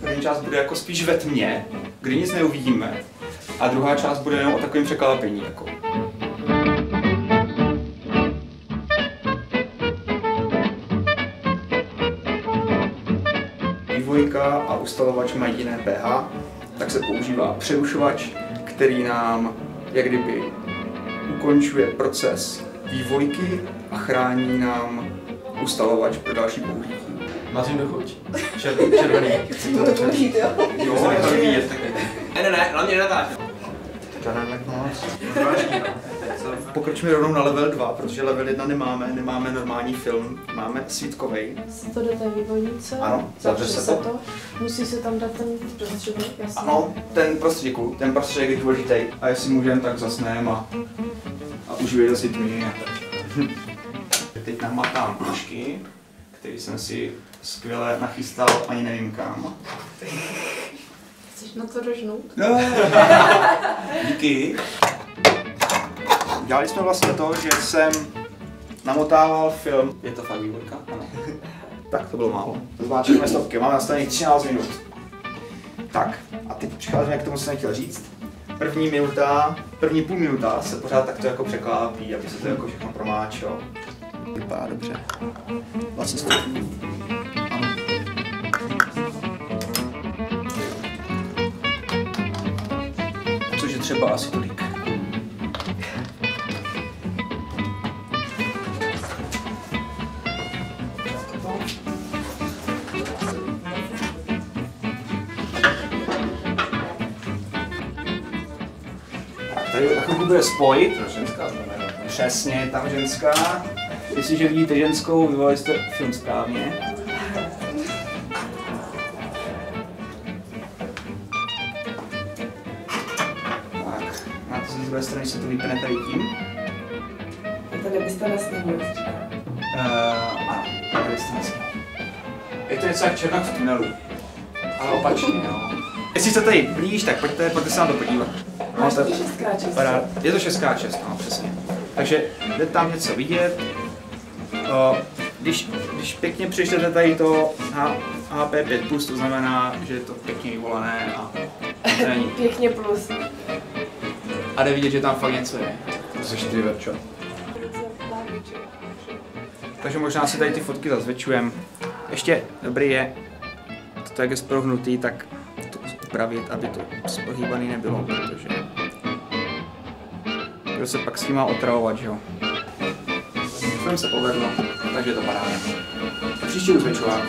První část bude jako spíš ve tmě, kdy nic neuvidíme, a druhá část bude jenom o takovém překvapení. Jako. Vývojka a ustalovač mají jiné pH, tak se používá přerušovač, který nám jak kdyby ukončuje proces vývojky a chrání nám ustalovač pro další použití. Mazím do chuť. Červený. Chceme to použít, jo? Jo, je to vidět taky. Ne, hlavně nenatáčím. To nevím moc. Pokročíme rovnou na level 2, protože level 1 nemáme normální film, máme svítkovej. To do té vývojnice, Ano, zavře se to. Musí se tam dát ten prostředek, jasně. Ano, ten prostředek je důležitý. A jestli můžeme, tak zasneme a užijeme si tmy. Teď namatám půjčky, který jsem si skvěle nachystal, ani nevím kam. Chceš na to rožnout? No. Díky. Dělali jsme vlastně to, že jsem namotával film. Je to fakt výborka? Ano. Tak to bylo málo. Zmáčkneme stopky, máme nastavených 13 minut. Tak, a teď přicházíme k tomu, co jsem chtěl říct. První půl minuta se pořád takto jako překlápí, aby se to jako všechno promáčelo. Vypadá dobře. 20 stupňů. Ano. Což je třeba asi tolik. Tady na chvilku bude spoj. Ženská znamená. Přesně, tam ženská. Jestliže vidíte ženskou, vyvolali jste film správně. Tak, na to z druhé strany se to vypne tady tím. A tady byste nesnihli, říká. Ano, tady jste nesmí. Je to něco jak Černok v tunelu. Ale opačně, jo. Jestli jste tady blíž, tak pojďte se nám to podívat. Máš taky 6x6. Je to 6x6, no, přesně. Takže jde tam něco vidět. Když pěkně přečtete tady to HP5+, to znamená, že je to pěkně vyvolané a to není. Pěkně plus. A jde vidět, že tam fakt něco je. To se 4 verčo. Takže možná si tady ty fotky zazvětšujeme. Ještě dobrý je, to jak je sprohnutý, tak to upravit, aby to sprohýbaný nebylo, protože kdo se pak s tím má otravovat, že jo. Film se povedlo, takže to paráda. Příští uzvětšování.